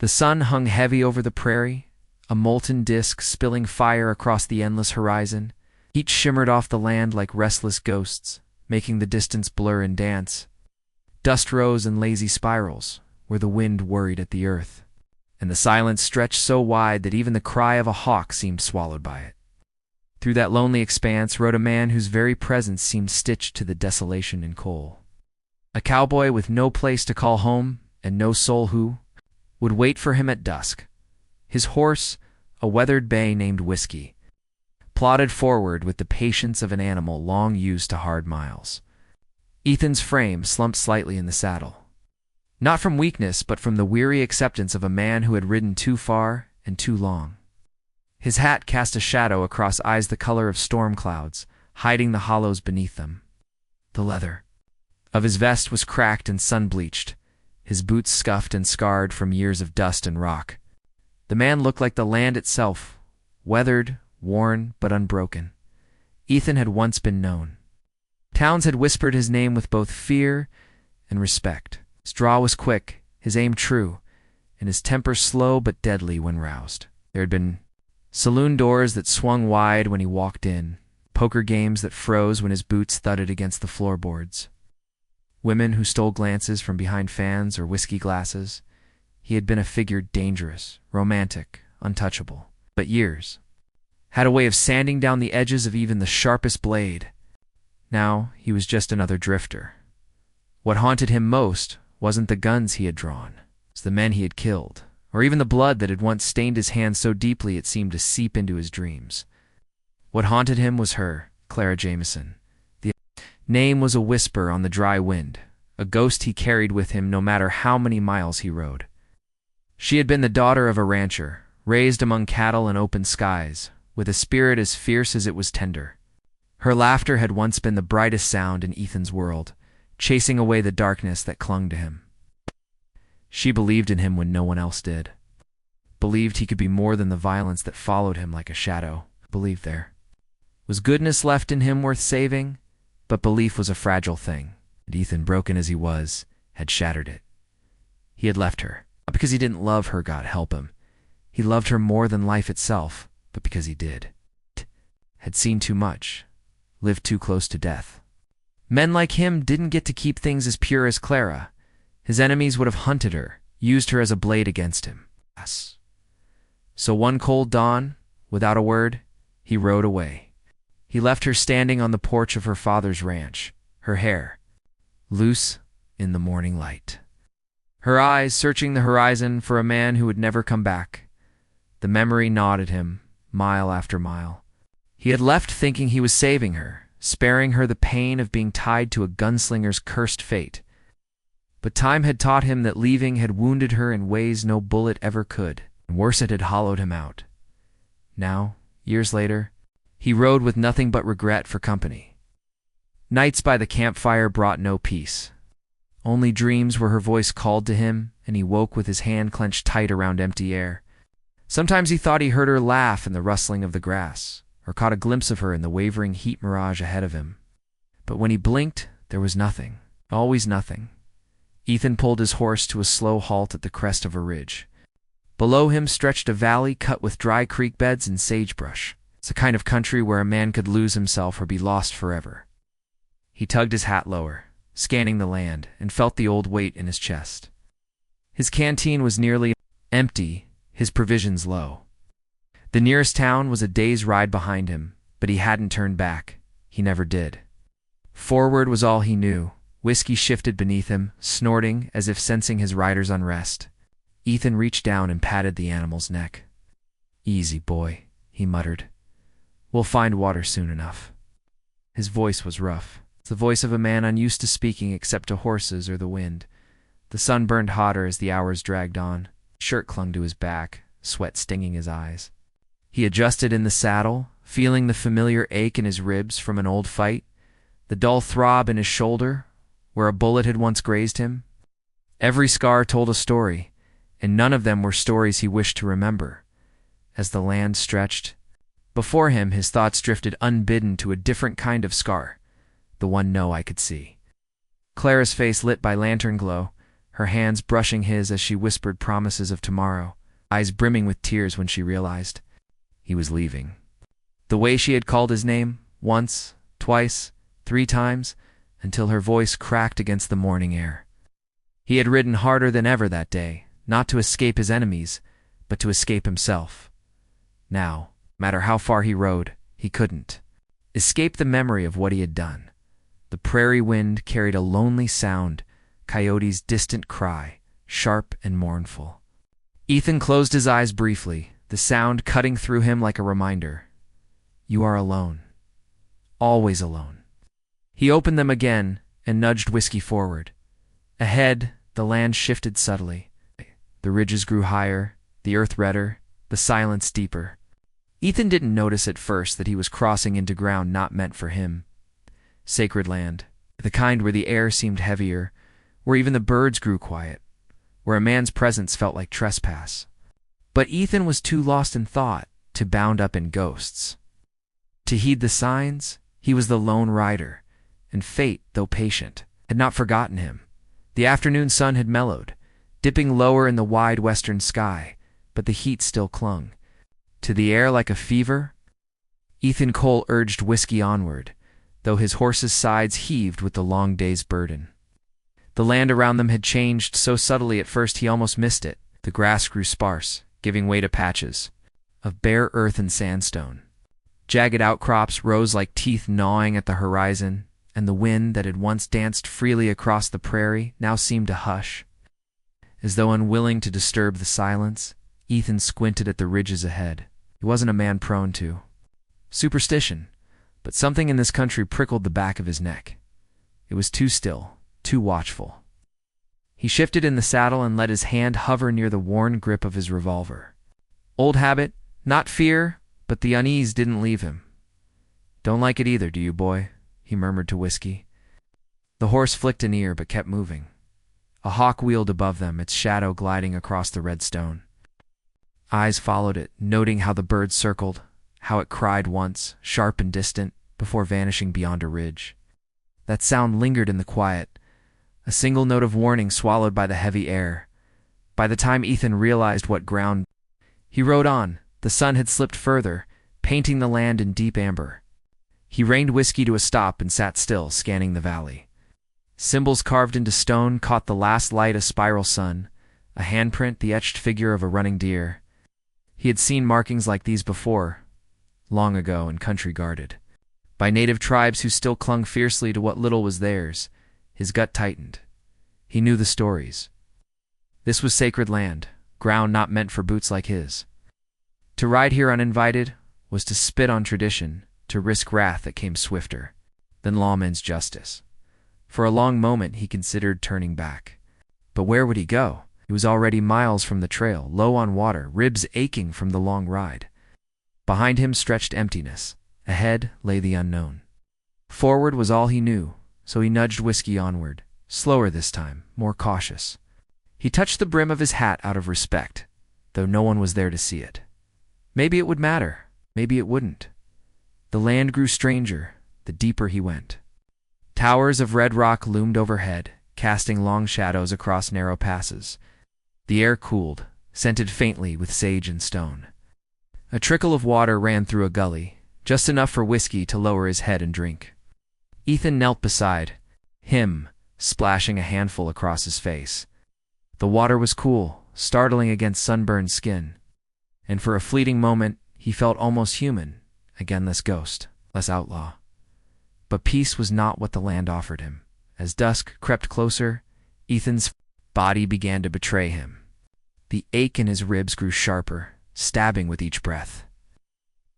The sun hung heavy over the prairie, a molten disk spilling fire across the endless horizon. Heat shimmered off the land like restless ghosts, making the distance blur and dance. Dust rose in lazy spirals, where the wind worried at the earth, and the silence stretched so wide that even the cry of a hawk seemed swallowed by it. Through that lonely expanse rode a man whose very presence seemed stitched to the desolation in coal. A cowboy with no place to call home and no soul who would wait for him at dusk. His horse, a weathered bay named Whiskey, plodded forward with the patience of an animal long used to hard miles. Ethan's frame slumped slightly in the saddle, not from weakness but from the weary acceptance of a man who had ridden too far and too long. His hat cast a shadow across eyes the color of storm clouds, hiding the hollows beneath them. The leather of his vest was cracked and sun-bleached, his boots scuffed and scarred from years of dust and rock. The man looked like the land itself, weathered, worn, but unbroken. Ethan had once been known. Towns had whispered his name with both fear and respect. His draw was quick, his aim true, and his temper slow but deadly when roused. There had been saloon doors that swung wide when he walked in, poker games that froze when his boots thudded against the floorboards, women who stole glances from behind fans or whiskey glasses. He had been a figure dangerous, romantic, untouchable. But years had a way of sanding down the edges of even the sharpest blade. Now he was just another drifter. What haunted him most wasn't the guns he had drawn. It was the men he had killed, or even the blood that had once stained his hands so deeply it seemed to seep into his dreams. What haunted him was her, Clara Jameson. The name was a whisper on the dry wind, a ghost he carried with him no matter how many miles he rode. She had been the daughter of a rancher, raised among cattle and open skies, with a spirit as fierce as it was tender. Her laughter had once been the brightest sound in Ethan's world, chasing away the darkness that clung to him. She believed in him when no one else did. Believed he could be more than the violence that followed him like a shadow. Believed there was goodness left in him worth saving, but belief was a fragile thing, and Ethan, broken as he was, had shattered it. He had left her, not because he didn't love her, God help him. He loved her more than life itself, but because he did. Had seen too much, lived too close to death. Men like him didn't get to keep things as pure as Clara. His enemies would have hunted her, used her as a blade against him. Yes. So one cold dawn, without a word, he rode away. He left her standing on the porch of her father's ranch, her hair loose in the morning light, her eyes searching the horizon for a man who would never come back. The memory gnawed at him, mile after mile. He had left thinking he was saving her, sparing her the pain of being tied to a gunslinger's cursed fate. But time had taught him that leaving had wounded her in ways no bullet ever could, and worse, it had hollowed him out. Now, years later, he rode with nothing but regret for company. Nights by the campfire brought no peace. Only dreams where her voice called to him, and he woke with his hand clenched tight around empty air. Sometimes he thought he heard her laugh in the rustling of the grass, or caught a glimpse of her in the wavering heat mirage ahead of him. But when he blinked, there was nothing, always nothing. Ethan pulled his horse to a slow halt at the crest of a ridge. Below him stretched a valley cut with dry creek beds and sagebrush. It's a kind of country where a man could lose himself or be lost forever. He tugged his hat lower, scanning the land, and felt the old weight in his chest. His canteen was nearly empty, his provisions low. The nearest town was a day's ride behind him, but he hadn't turned back. He never did. Forward was all he knew. Whiskey shifted beneath him, snorting as if sensing his rider's unrest. Ethan reached down and patted the animal's neck. "Easy, boy," he muttered. "We'll find water soon enough." His voice was rough. It's the voice of a man unused to speaking except to horses or the wind. The sun burned hotter as the hours dragged on. Shirt clung to his back, sweat stinging his eyes. He adjusted in the saddle, feeling the familiar ache in his ribs from an old fight, the dull throb in his shoulder, where a bullet had once grazed him. Every scar told a story, and none of them were stories he wished to remember. As the land stretched before him, his thoughts drifted unbidden to a different kind of scar, the one no eye could see. Clara's face lit by lantern glow, her hands brushing his as she whispered promises of tomorrow, eyes brimming with tears when she realized he was leaving. The way she had called his name, once, twice, 3 times, until her voice cracked against the morning air. He had ridden harder than ever that day, not to escape his enemies, but to escape himself. Now, no matter how far he rode, he couldn't escape the memory of what he had done. The prairie wind carried a lonely sound, Coyote's distant cry, sharp and mournful. Ethan closed his eyes briefly, the sound cutting through him like a reminder. You are alone. Always alone. He opened them again and nudged Whiskey forward. Ahead, the land shifted subtly. The ridges grew higher, the earth redder, the silence deeper. Ethan didn't notice at first that he was crossing into ground not meant for him. Sacred land, the kind where the air seemed heavier, where even the birds grew quiet, where a man's presence felt like trespass. But Ethan was too lost in thought to bound up in ghosts. To heed the signs, he was the lone rider, and fate, though patient, had not forgotten him. The afternoon sun had mellowed, dipping lower in the wide western sky, but the heat still clung to the air like a fever. Ethan Cole urged Whiskey onward, though his horse's sides heaved with the long day's burden. The land around them had changed so subtly at first he almost missed it. The grass grew sparse, giving way to patches of bare earth and sandstone. Jagged outcrops rose like teeth gnawing at the horizon, and the wind that had once danced freely across the prairie now seemed to hush. As though unwilling to disturb the silence, Ethan squinted at the ridges ahead. He wasn't a man prone to superstition, but something in this country prickled the back of his neck. It was too still, too watchful. He shifted in the saddle and let his hand hover near the worn grip of his revolver. Old habit, not fear, but the unease didn't leave him. Don't like it either, do you, boy? He murmured to Whiskey. The horse flicked an ear but kept moving. A hawk wheeled above them, its shadow gliding across the red stone. Eyes followed it, noting how the bird circled, how it cried once, sharp and distant, before vanishing beyond a ridge. That sound lingered in the quiet, a single note of warning swallowed by the heavy air. By the time Ethan realized what ground, he rode on. The sun had slipped further, painting the land in deep amber. He reined Whiskey to a stop and sat still, scanning the valley. Symbols carved into stone caught the last light a spiral sun, a handprint the etched figure of a running deer. He had seen markings like these before, long ago in country guarded by native tribes who still clung fiercely to what little was theirs. His gut tightened. He knew the stories. This was sacred land, ground not meant for boots like his. To ride here uninvited was to spit on tradition, to risk wrath that came swifter than lawmen's justice. For a long moment he considered turning back. But where would he go? He was already miles from the trail, low on water, ribs aching from the long ride. Behind him stretched emptiness. Ahead lay the unknown. Forward was all he knew, so he nudged Whiskey onward, slower this time, more cautious. He touched the brim of his hat out of respect, though no one was there to see it. Maybe it would matter, maybe it wouldn't. The land grew stranger, the deeper he went. Towers of red rock loomed overhead, casting long shadows across narrow passes. The air cooled, scented faintly with sage and stone. A trickle of water ran through a gully, just enough for Whiskey to lower his head and drink. Ethan knelt beside him, splashing a handful across his face. The water was cool, startling against sunburned skin, and for a fleeting moment he felt almost human, again less ghost, less outlaw. But peace was not what the land offered him. As dusk crept closer, Ethan's body began to betray him. The ache in his ribs grew sharper, stabbing with each breath.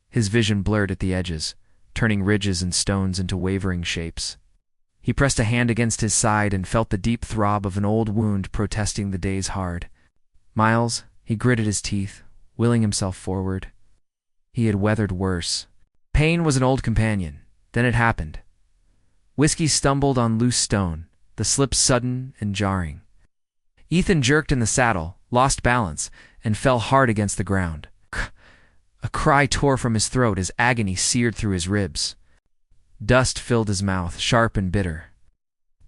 His vision blurred at the edges, turning ridges and stones into wavering shapes. He pressed a hand against his side and felt the deep throb of an old wound protesting the day's hard. Miles, he gritted his teeth, willing himself forward. He had weathered worse. Pain was an old companion. Then it happened. Whiskey stumbled on loose stone, the slip sudden and jarring. Ethan jerked in the saddle, lost balance, and fell hard against the ground. A cry tore from his throat as agony seared through his ribs. Dust filled his mouth, sharp and bitter.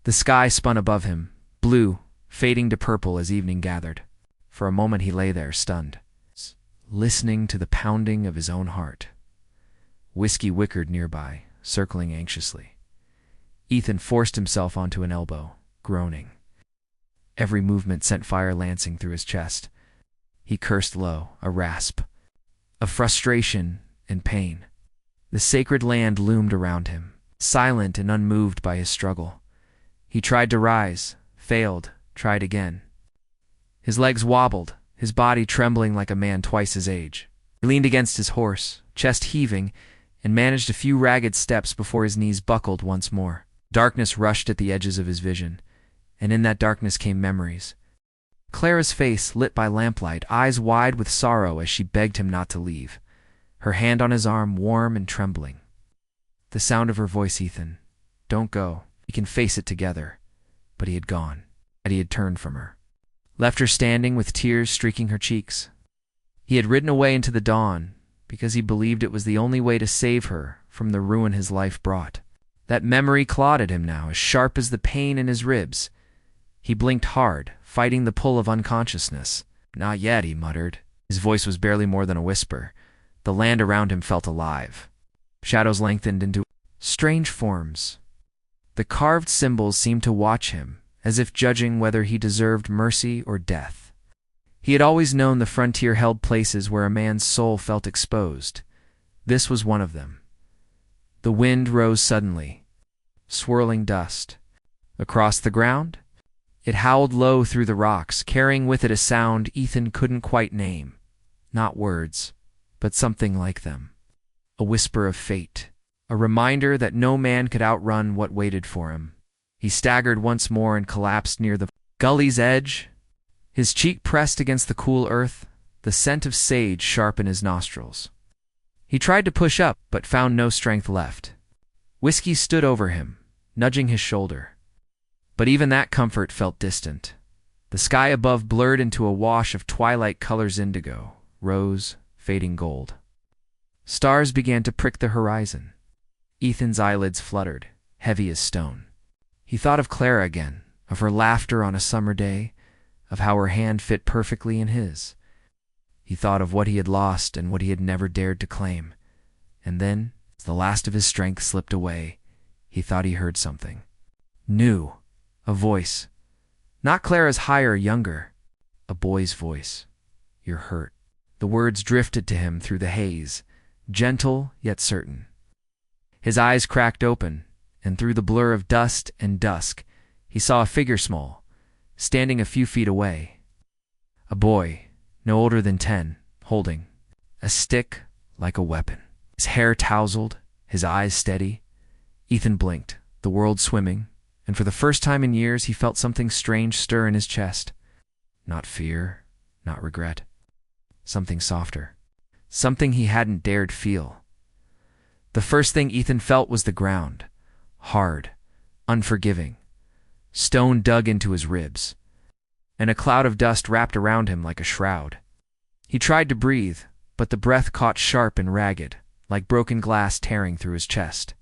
The sky spun above him, blue, fading to purple as evening gathered. For a moment he lay there, stunned, listening to the pounding of his own heart. Whiskey whickered nearby, circling anxiously. Ethan forced himself onto an elbow, groaning. Every movement sent fire lancing through his chest. He cursed low, a rasp of frustration and pain. The sacred land loomed around him, silent and unmoved by his struggle. He tried to rise, failed, tried again. His legs wobbled, his body trembling like a man twice his age. He leaned against his horse, chest heaving, and managed a few ragged steps before his knees buckled once more. Darkness rushed at the edges of his vision, and in that darkness came memories. Clara's face lit by lamplight, eyes wide with sorrow as she begged him not to leave, her hand on his arm warm and trembling. The sound of her voice, "Ethan, don't go. We can face it together." But he had gone, and he had turned from her, left her standing with tears streaking her cheeks. He had ridden away into the dawn because he believed it was the only way to save her from the ruin his life brought. That memory clawed at him now, as sharp as the pain in his ribs. He blinked hard, fighting the pull of unconsciousness. "Not yet," he muttered. His voice was barely more than a whisper. The land around him felt alive. Shadows lengthened into strange forms. The carved symbols seemed to watch him, as if judging whether he deserved mercy or death. He had always known the frontier held places where a man's soul felt exposed. This was one of them. The wind rose suddenly, swirling dust. Across the ground, it howled low through the rocks, carrying with it a sound Ethan couldn't quite name. Not words, but something like them. A whisper of fate, a reminder that no man could outrun what waited for him. He staggered once more and collapsed near the gully's edge, his cheek pressed against the cool earth, the scent of sage sharp in his nostrils. He tried to push up, but found no strength left. Whiskey stood over him, nudging his shoulder. But even that comfort felt distant. The sky above blurred into a wash of twilight colors: indigo, rose, fading gold. Stars began to prick the horizon. Ethan's eyelids fluttered, heavy as stone. He thought of Clara again, of her laughter on a summer day, of how her hand fit perfectly in his. He thought of what he had lost and what he had never dared to claim. And then, as the last of his strength slipped away, he thought he heard something new. A voice. Not Clara's higher, younger. A boy's voice. "You're hurt." The words drifted to him through the haze, gentle yet certain. His eyes cracked open, and through the blur of dust and dusk, he saw a figure small, standing a few feet away. A boy, no older than 10, holding a stick like a weapon. His hair tousled, his eyes steady. Ethan blinked, the world swimming, and for the first time in years he felt something strange stir in his chest. Not fear, not regret. Something softer. Something he hadn't dared feel. The first thing Ethan felt was the ground. Hard, unforgiving. Stone dug into his ribs, and a cloud of dust wrapped around him like a shroud. He tried to breathe, but the breath caught sharp and ragged, like broken glass tearing through his chest.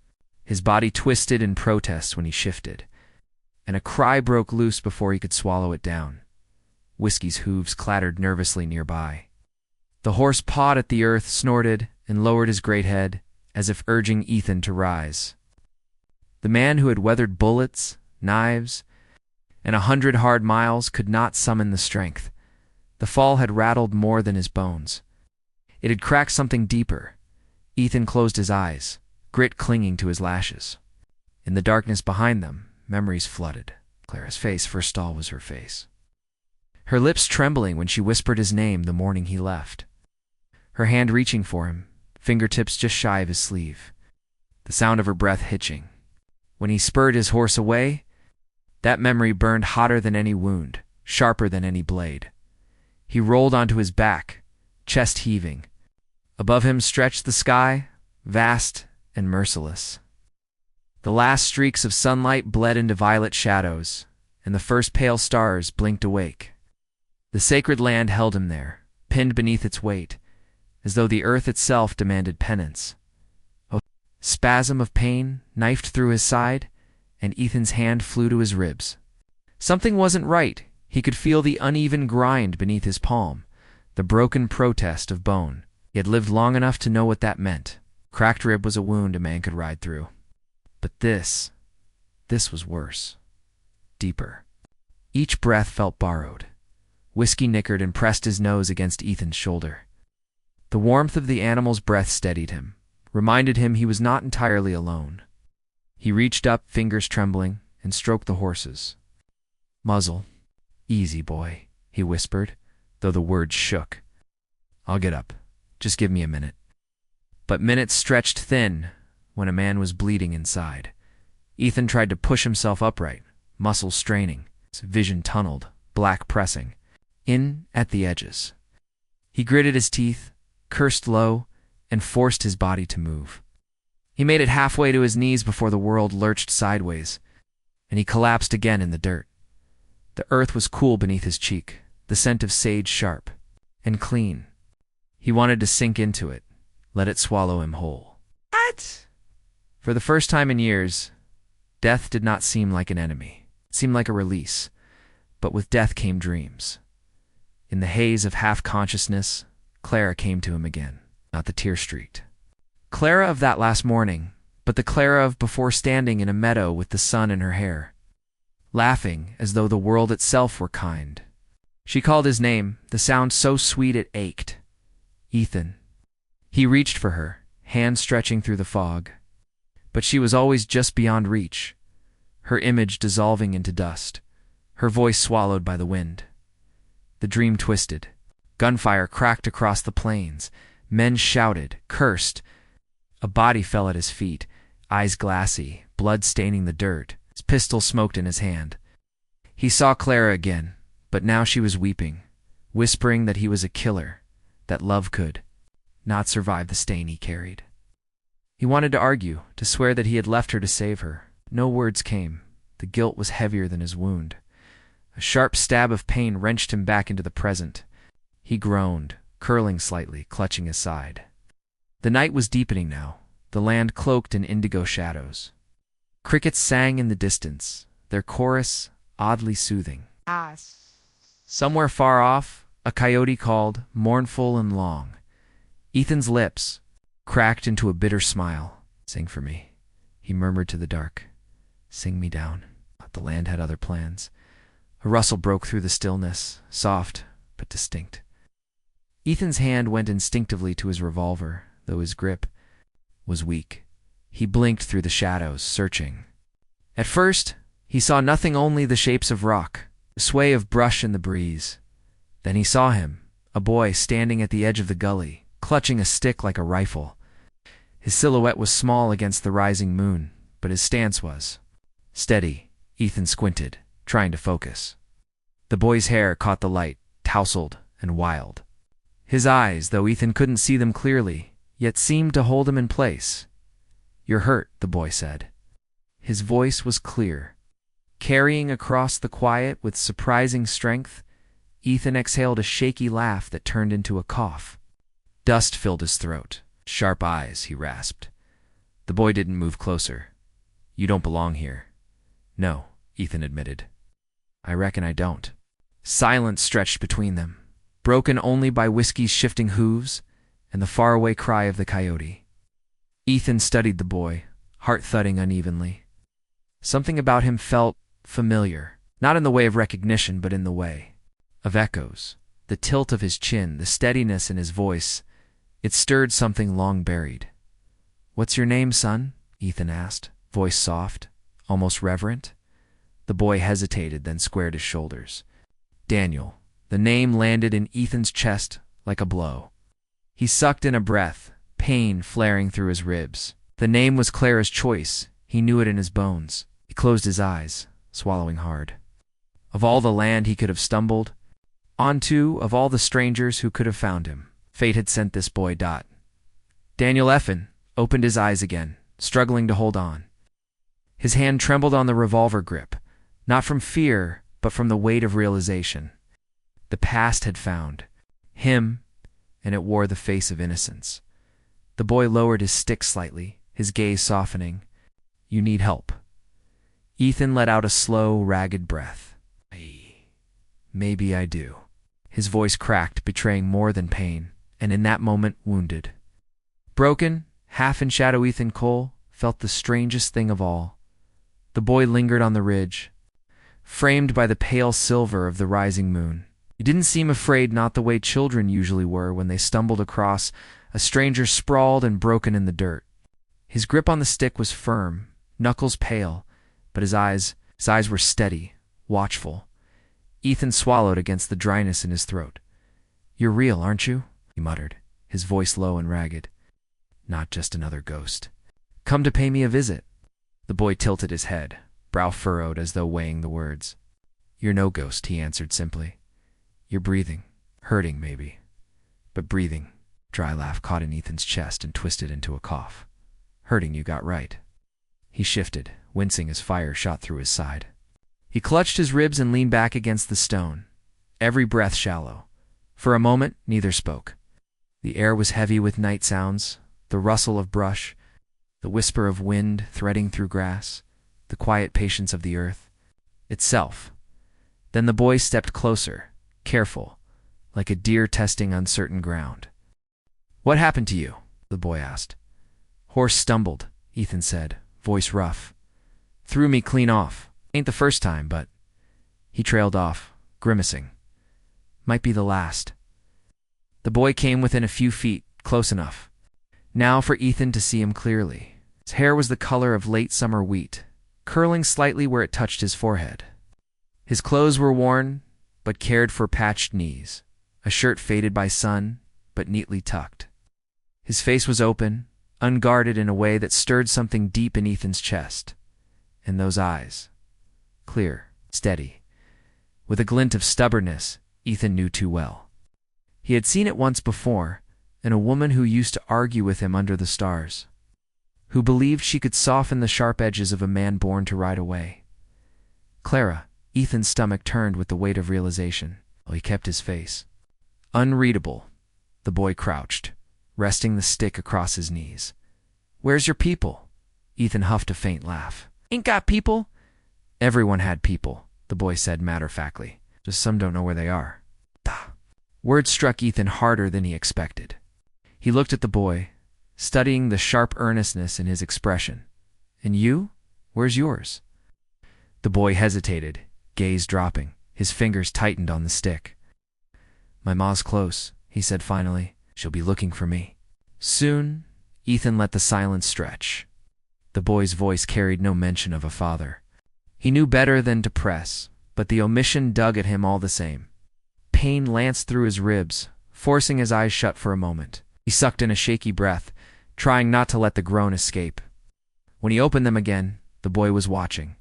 His body twisted in protest when he shifted, and a cry broke loose before he could swallow it down. Whiskey's hooves clattered nervously nearby. The horse pawed at the earth, snorted, and lowered his great head, as if urging Ethan to rise. The man who had weathered bullets, knives, and 100 hard miles could not summon the strength. The fall had rattled more than his bones. It had cracked something deeper. Ethan closed his eyes, grit clinging to his lashes. In the darkness behind them, memories flooded. Clara's face, first all, was her face. Her lips trembling when she whispered his name the morning he left. Her hand reaching for him, fingertips just shy of his sleeve. The sound of her breath hitching. When he spurred his horse away, that memory burned hotter than any wound, sharper than any blade. He rolled onto his back, chest heaving. Above him stretched the sky, vast and merciless. The last streaks of sunlight bled into violet shadows, and the first pale stars blinked awake. The sacred land held him there, pinned beneath its weight, as though the earth itself demanded penance. A spasm of pain knifed through his side, and Ethan's hand flew to his ribs. Something wasn't right. He could feel the uneven grind beneath his palm, the broken protest of bone. He had lived long enough to know what that meant. Cracked rib was a wound a man could ride through. But this was worse. Deeper. Each breath felt borrowed. Whiskey nickered and pressed his nose against Ethan's shoulder. The warmth of the animal's breath steadied him, reminded him he was not entirely alone. He reached up, fingers trembling, and stroked the horse's muzzle. "Easy, boy," he whispered, though the words shook. "I'll get up. Just give me a minute." But minutes stretched thin when a man was bleeding inside. Ethan tried to push himself upright, muscles straining, his vision tunneled, black pressing in at the edges. He gritted his teeth, cursed low, and forced his body to move. He made it halfway to his knees before the world lurched sideways, and he collapsed again in the dirt. The earth was cool beneath his cheek, the scent of sage sharp and clean. He wanted to sink into it, let it swallow him whole. What? For the first time in years, death did not seem like an enemy. It seemed like a release, but with death came dreams. In the haze of half-consciousness, Clara came to him again, not the tear-streaked Clara of that last morning, but the Clara of before, standing in a meadow with the sun in her hair, laughing as though the world itself were kind. She called his name, the sound so sweet it ached. Ethan. He reached for her, hand stretching through the fog. But she was always just beyond reach, her image dissolving into dust, her voice swallowed by the wind. The dream twisted. Gunfire cracked across the plains. Men shouted, cursed. A body fell at his feet, eyes glassy, blood staining the dirt. His pistol smoked in his hand. He saw Clara again, but now she was weeping, whispering that he was a killer, that love could not survive the stain he carried. He wanted to argue, to swear that he had left her to save her. No words came. The guilt was heavier than his wound. A sharp stab of pain wrenched him back into the present. He groaned, curling slightly, clutching his side. The night was deepening now, the land cloaked in indigo shadows. Crickets sang in the distance, their chorus oddly soothing. Somewhere far off, a coyote called, mournful and long. Ethan's lips cracked into a bitter smile. "Sing for me," he murmured to the dark. "Sing me down." The land had other plans. A rustle broke through the stillness, soft but distinct. Ethan's hand went instinctively to his revolver, though his grip was weak. He blinked through the shadows, searching. At first, he saw nothing, only the shapes of rock, the sway of brush in the breeze. Then he saw him, a boy standing at the edge of the gully, clutching a stick like a rifle. His silhouette was small against the rising moon, but his stance was steady. Ethan squinted, trying to focus. The boy's hair caught the light, tousled and wild. His eyes, though Ethan couldn't see them clearly, yet seemed to hold him in place. "You're hurt," the boy said. His voice was clear. Carrying across the quiet with surprising strength, Ethan exhaled a shaky laugh that turned into a cough. Dust filled his throat. "Sharp eyes," he rasped. The boy didn't move closer. "You don't belong here." "No," Ethan admitted. "I reckon I don't." Silence stretched between them, broken only by whiskey's shifting hooves and the faraway cry of the coyote. Ethan studied the boy, heart thudding unevenly. Something about him felt familiar, not in the way of recognition, but in the way of echoes. The tilt of his chin, the steadiness in his voice, it stirred something long buried. "What's your name, son?" Ethan asked, voice soft, almost reverent. The boy hesitated, then squared his shoulders. "Daniel." The name landed in Ethan's chest like a blow. He sucked in a breath, pain flaring through his ribs. The name was Clara's choice. He knew it in his bones. He closed his eyes, swallowing hard. Of all the land he could have stumbled onto, of all the strangers who could have found him, fate had sent this boy. Daniel Effin opened his eyes again, struggling to hold on. His hand trembled on the revolver grip, not from fear, but from the weight of realization. The past had found him, and it wore the face of innocence. The boy lowered his stick slightly, his gaze softening. "You need help." Ethan let out a slow, ragged breath. Maybe I do. His voice cracked, betraying more than pain, and in that moment wounded. Broken, half in shadow, Ethan Cole felt the strangest thing of all. The boy lingered on the ridge, framed by the pale silver of the rising moon. He didn't seem afraid, not the way children usually were when they stumbled across a stranger sprawled and broken in the dirt. His grip on the stick was firm, knuckles pale, but his eyes were steady, watchful. Ethan swallowed against the dryness in his throat. "You're real, aren't you?" he muttered, his voice low and ragged. "Not just another ghost. Come to pay me a visit." The boy tilted his head, brow furrowed as though weighing the words. "You're no ghost," he answered simply. "You're breathing. Hurting, maybe. But breathing." Dry laugh caught in Ethan's chest and twisted into a cough. "Hurting, you got right." He shifted, wincing as fire shot through his side. He clutched his ribs and leaned back against the stone, every breath shallow. For a moment, neither spoke. The air was heavy with night sounds, the rustle of brush, the whisper of wind threading through grass, the quiet patience of the earth itself. Then the boy stepped closer, careful, like a deer testing uncertain ground. "What happened to you?" the boy asked. "Horse stumbled," Ethan said, voice rough. "Threw me clean off. Ain't the first time, but—" He trailed off, grimacing. "Might be the last." The boy came within a few feet, close enough. Now for Ethan to see him clearly. His hair was the color of late summer wheat, curling slightly where it touched his forehead. His clothes were worn, but cared for, patched knees, a shirt faded by sun, but neatly tucked. His face was open, unguarded in a way that stirred something deep in Ethan's chest. And those eyes, clear, steady, with a glint of stubbornness Ethan knew too well. He had seen it once before, in a woman who used to argue with him under the stars, who believed she could soften the sharp edges of a man born to ride away. Clara. Ethan's stomach turned with the weight of realization, while he kept his face unreadable. The boy crouched, resting the stick across his knees. "Where's your people?" Ethan huffed a faint laugh. "Ain't got people." "Everyone had people," the boy said matter-of-factly. "Just some don't know where they are." Words struck Ethan harder than he expected. He looked at the boy, studying the sharp earnestness in his expression. "And you? Where's yours?" The boy hesitated, gaze dropping. His fingers tightened on the stick. "My ma's close," he said finally. "She'll be looking for me." Soon, Ethan let the silence stretch. The boy's voice carried no mention of a father. He knew better than to press, but the omission dug at him all the same. Pain lanced through his ribs, forcing his eyes shut for a moment. He sucked in a shaky breath, trying not to let the groan escape. When he opened them again, the boy was watching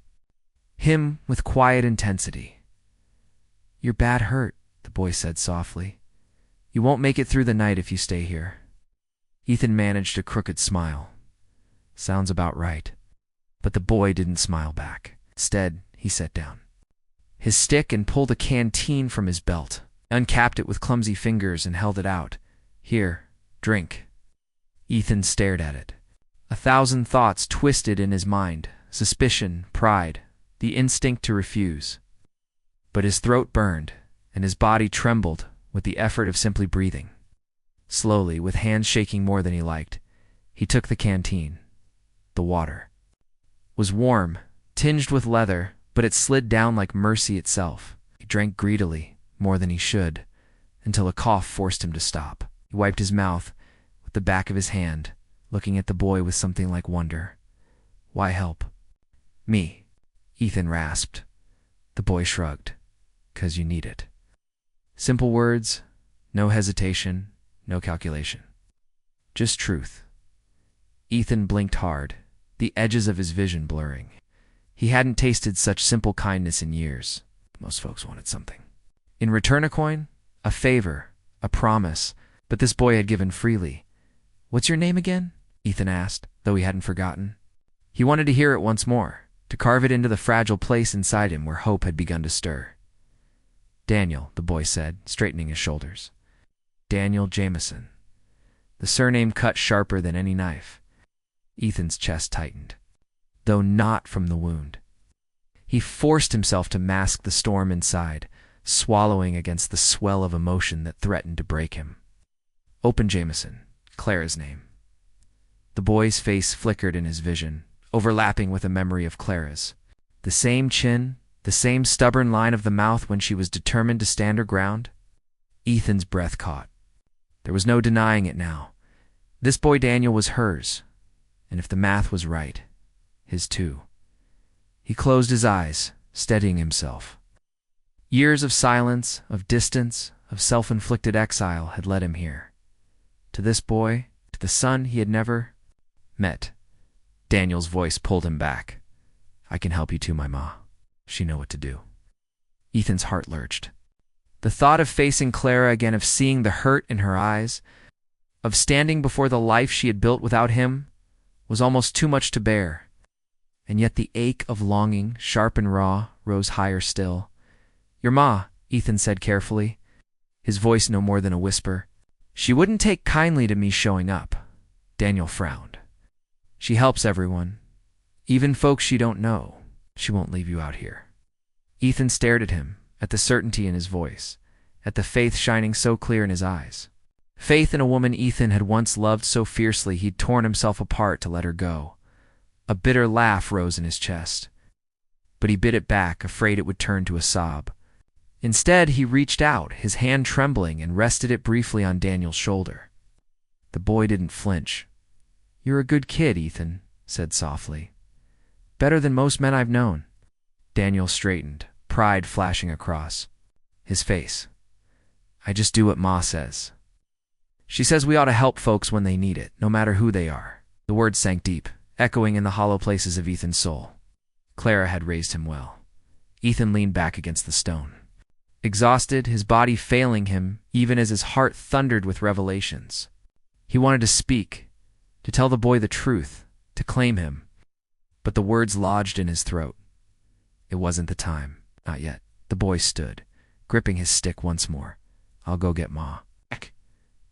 him with quiet intensity. "You're bad hurt," the boy said softly. "You won't make it through the night if you stay here." Ethan managed a crooked smile. "Sounds about right." But the boy didn't smile back. Instead, he sat down his stick and pulled a canteen from his belt, uncapped it with clumsy fingers and held it out. "Here, drink." Ethan stared at it. 1,000 thoughts twisted in his mind, suspicion, pride, the instinct to refuse. But his throat burned, and his body trembled with the effort of simply breathing. Slowly, with hands shaking more than he liked, he took the canteen. The water was warm, tinged with leather, but it slid down like mercy itself. He drank greedily, more than he should, until a cough forced him to stop. He wiped his mouth with the back of his hand, looking at the boy with something like wonder. "Why help?" "Me," Ethan rasped. The boy shrugged. "'Cause you need it." Simple words, no hesitation, no calculation. Just truth. Ethan blinked hard, the edges of his vision blurring. He hadn't tasted such simple kindness in years. Most folks wanted something. In return, a coin, a favor, a promise, but this boy had given freely. "What's your name again?" Ethan asked, though he hadn't forgotten. He wanted to hear it once more, to carve it into the fragile place inside him where hope had begun to stir. "Daniel," the boy said, straightening his shoulders. "Daniel Jameson." The surname cut sharper than any knife. Ethan's chest tightened, though not from the wound. He forced himself to mask the storm inside, swallowing against the swell of emotion that threatened to break him. Open Jameson, Clara's name. The boy's face flickered in his vision, overlapping with a memory of Clara's. The same chin, the same stubborn line of the mouth when she was determined to stand her ground. Ethan's breath caught. There was no denying it now. This boy Daniel was hers, and if the math was right, his too. He closed his eyes, steadying himself. Years of silence, of distance, of self-inflicted exile had led him here. To this boy, to the son he had never met. Daniel's voice pulled him back. I can help you too, my ma. She know what to do. Ethan's heart lurched. The thought of facing Clara again, of seeing the hurt in her eyes, of standing before the life she had built without him, was almost too much to bear. And yet the ache of longing, sharp and raw, rose higher still. Your ma, Ethan said carefully, his voice no more than a whisper. She wouldn't take kindly to me showing up. Daniel frowned. She helps everyone, even folks she don't know. She won't leave you out here. Ethan stared at him, at the certainty in his voice, at the faith shining so clear in his eyes. Faith in a woman Ethan had once loved so fiercely he'd torn himself apart to let her go. A bitter laugh rose in his chest, but he bit it back, afraid it would turn to a sob. Instead, he reached out, his hand trembling, and rested it briefly on Daniel's shoulder. The boy didn't flinch. You're a good kid, Ethan, said softly. Better than most men I've known. Daniel straightened, pride flashing across his face. I just do what Ma says. She says we ought to help folks when they need it, no matter who they are. The words sank deep, echoing in the hollow places of Ethan's soul. Clara had raised him well. Ethan leaned back against the stone. Exhausted, his body failing him, even as his heart thundered with revelations. He wanted to speak, to tell the boy the truth, to claim him. But the words lodged in his throat. It wasn't the time. Not yet. The boy stood, gripping his stick once more. I'll go get Ma.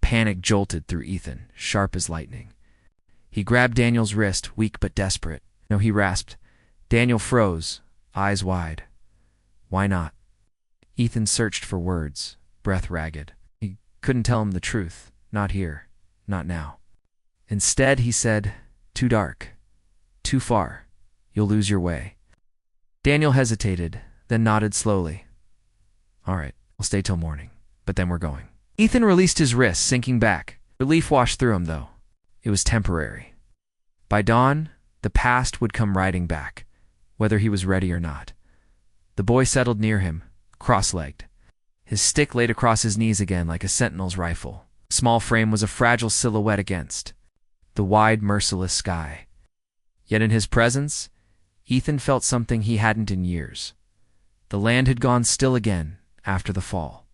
Panic jolted through Ethan, sharp as lightning. He grabbed Daniel's wrist, weak but desperate. No, he rasped. Daniel froze, eyes wide. Why not? Ethan searched for words, breath ragged. He couldn't tell him the truth. Not here. Not now. Instead, he said, too dark. Too far. You'll lose your way. Daniel hesitated, then nodded slowly. All right, I'll stay till morning, but then we're going. Ethan released his wrist, sinking back. Relief washed through him, though. It was temporary. By dawn, the past would come riding back, whether he was ready or not. The boy settled near him, cross-legged. His stick laid across his knees again like a sentinel's rifle. Small frame was a fragile silhouette against the wide, merciless sky. Yet in his presence, Ethan felt something he hadn't in years. The land had gone still again after the fall.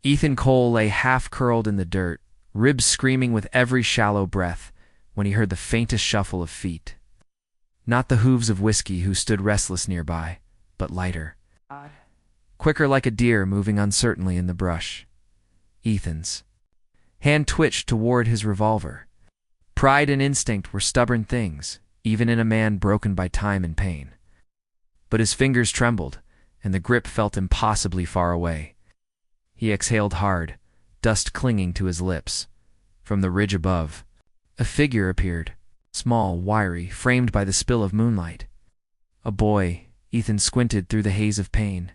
Ethan Cole lay half-curled in the dirt, ribs screaming with every shallow breath, when he heard the faintest shuffle of feet. Not the hooves of Whiskey, who stood restless nearby, but lighter. Quicker like a deer moving uncertainly in the brush. Ethan's hand twitched toward his revolver. Pride and instinct were stubborn things, even in a man broken by time and pain. But his fingers trembled, and the grip felt impossibly far away. He exhaled hard, dust clinging to his lips. From the ridge above, a figure appeared, small, wiry, framed by the spill of moonlight. A boy. Ethan squinted through the haze of pain.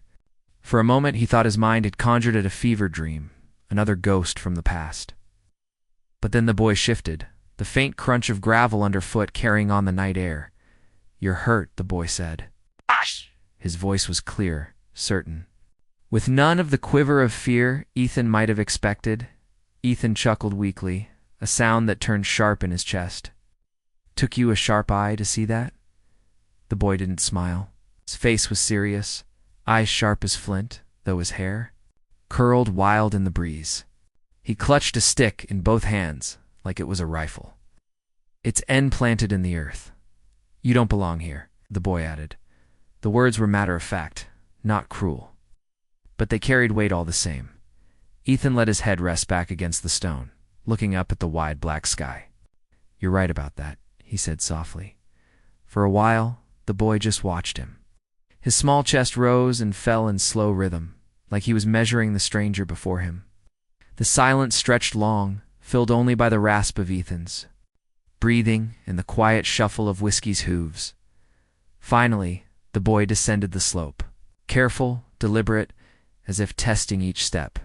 For a moment he thought his mind had conjured at a fever dream, another ghost from the past. But then the boy shifted, the faint crunch of gravel underfoot carrying on the night air. You're hurt, the boy said. Hush! His voice was clear, certain. With none of the quiver of fear Ethan might have expected, Ethan chuckled weakly, a sound that turned sharp in his chest. Took you a sharp eye to see that? The boy didn't smile. His face was serious, eyes sharp as flint, though his hair curled wild in the breeze. He clutched a stick in both hands, like it was a rifle, its end planted in the earth. You don't belong here, the boy added. The words were matter of fact, not cruel. But they carried weight all the same. Ethan let his head rest back against the stone, looking up at the wide black sky. You're right about that, he said softly. For a while, the boy just watched him. His small chest rose and fell in slow rhythm, like he was measuring the stranger before him. The silence stretched long, filled only by the rasp of Ethan's breathing and the quiet shuffle of Whiskey's hooves. Finally, the boy descended the slope, careful, deliberate, as if testing each step.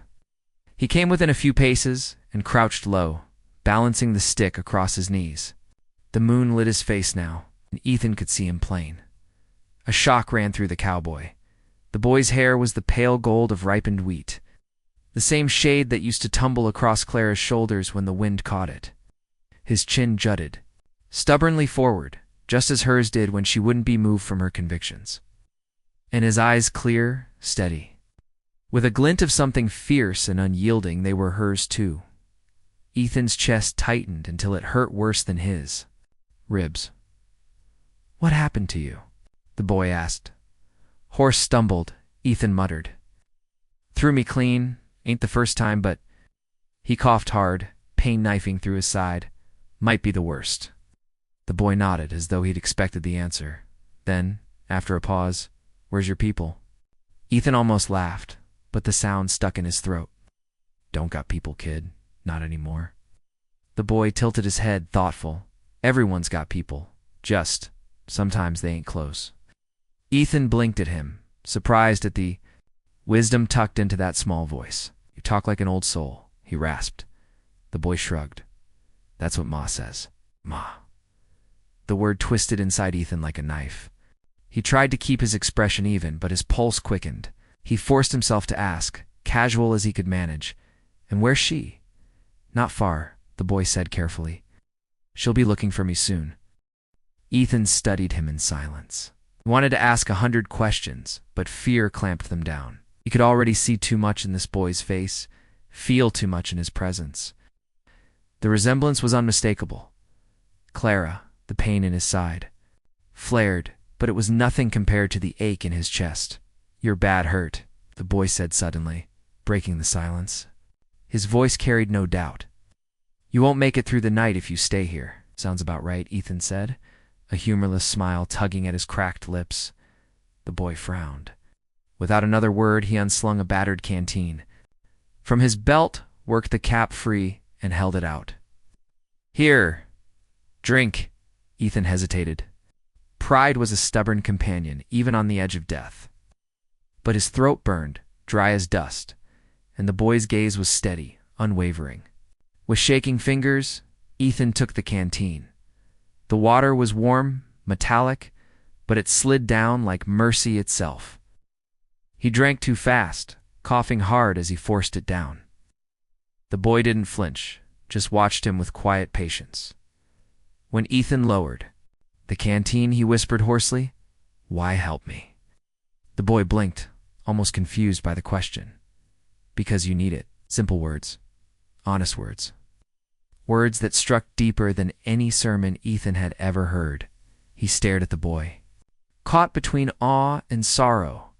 He came within a few paces and crouched low, balancing the stick across his knees. The moon lit his face now, and Ethan could see him plain. A shock ran through the cowboy. The boy's hair was the pale gold of ripened wheat, the same shade that used to tumble across Clara's shoulders when the wind caught it. His chin jutted, stubbornly forward, just as hers did when she wouldn't be moved from her convictions. And his eyes clear, steady. With a glint of something fierce and unyielding, they were hers too. Ethan's chest tightened until it hurt worse than his ribs. "What happened to you?" the boy asked. Horse stumbled, Ethan muttered. "Threw me clean, ain't the first time, but—" He coughed hard, pain knifing through his side. "Might be the worst." The boy nodded as though he'd expected the answer. Then, after a pause, "Where's your people?" Ethan almost laughed, but the sound stuck in his throat. "Don't got people, kid. Not anymore." The boy tilted his head, thoughtful. "Everyone's got people. Just, sometimes they ain't close." Ethan blinked at him, surprised at the wisdom tucked into that small voice. "You talk like an old soul," he rasped. The boy shrugged. "That's what Ma says." "Ma." The word twisted inside Ethan like a knife. He tried to keep his expression even, but his pulse quickened. He forced himself to ask, casual as he could manage, "And where's she?" "Not far," the boy said carefully. "She'll be looking for me soon." Ethan studied him in silence. He wanted to ask 100 questions, but fear clamped them down. He could already see too much in this boy's face, feel too much in his presence. The resemblance was unmistakable. Clara, the pain in his side, flared, but it was nothing compared to the ache in his chest. "You're bad hurt," the boy said suddenly, breaking the silence. His voice carried no doubt. "You won't make it through the night if you stay here." "Sounds about right," Ethan said, a humorless smile tugging at his cracked lips. The boy frowned. Without another word, he unslung a battered canteen. From his belt, worked the cap free, and held it out. "Here, drink." Ethan hesitated. Pride was a stubborn companion, even on the edge of death. But his throat burned, dry as dust, and the boy's gaze was steady, unwavering. With shaking fingers, Ethan took the canteen. The water was warm, metallic, but it slid down like mercy itself. He drank too fast, coughing hard as he forced it down. The boy didn't flinch, just watched him with quiet patience. When Ethan lowered the canteen, he whispered hoarsely, "Why help me?" The boy blinked, almost confused by the question. "Because you need it." Simple words. Honest words. Words that struck deeper than any sermon Ethan had ever heard. He stared at the boy, caught between awe and sorrow.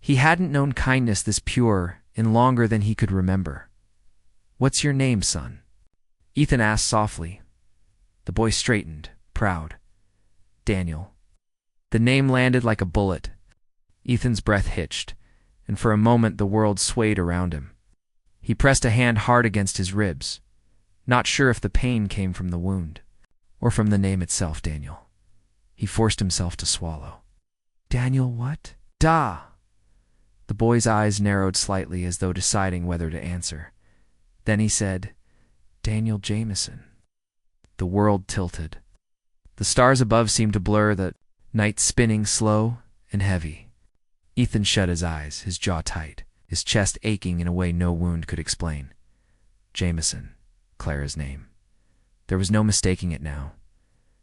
He hadn't known kindness this pure in longer than he could remember. "What's your name, son?" Ethan asked softly. The boy straightened, proud. "Daniel." The name landed like a bullet. Ethan's breath hitched, and for a moment the world swayed around him. He pressed a hand hard against his ribs, not sure if the pain came from the wound or from the name itself, Daniel. He forced himself to swallow. "Daniel what?" "Da!" The boy's eyes narrowed slightly as though deciding whether to answer. Then he said, "Daniel Jameson." The world tilted. The stars above seemed to blur, the night spinning slow and heavy. Ethan shut his eyes, his jaw tight, his chest aching in a way no wound could explain. Jameson, Clara's name. There was no mistaking it now.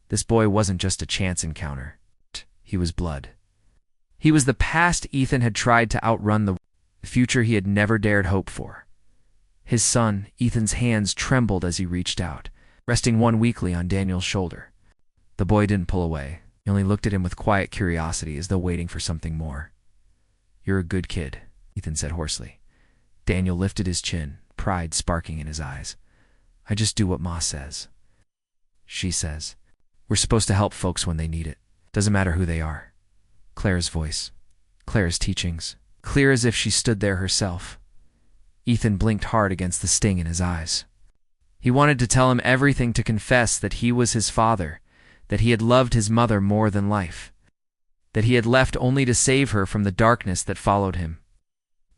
This boy wasn't just a chance encounter. He was blood. He was the past Ethan had tried to outrun, the future he had never dared hope for. His son, Ethan's hands trembled as he reached out, resting one weakly on Daniel's shoulder. The boy didn't pull away. He only looked at him with quiet curiosity, as though waiting for something more. "You're a good kid," Ethan said hoarsely. Daniel lifted his chin, pride sparking in his eyes. "I just do what Ma says. She says. We're supposed to help folks when they need it. Doesn't matter who they are." Clara's voice. Clara's teachings. clear as if she stood there herself. Ethan blinked hard against the sting in his eyes. He wanted to tell him everything, to confess that he was his father, that he had loved his mother more than life, that he had left only to save her from the darkness that followed him.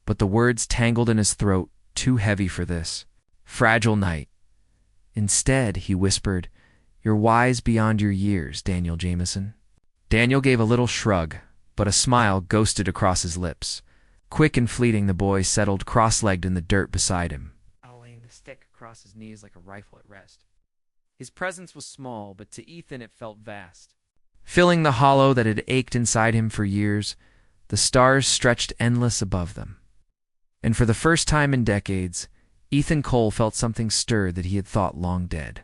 But the words tangled in his throat, too heavy for this fragile night. Instead, he whispered, "You're wise beyond your years, Daniel Jameson." Daniel gave a little shrug, but a smile ghosted across his lips. Quick and fleeting, the boy settled cross-legged in the dirt beside him, laying the stick across his knees like a rifle at rest. His presence was small, but to Ethan it felt vast. Filling the hollow that had ached inside him for years, the stars stretched endless above them. And for the first time in decades, Ethan Cole felt something stir that he had thought long dead.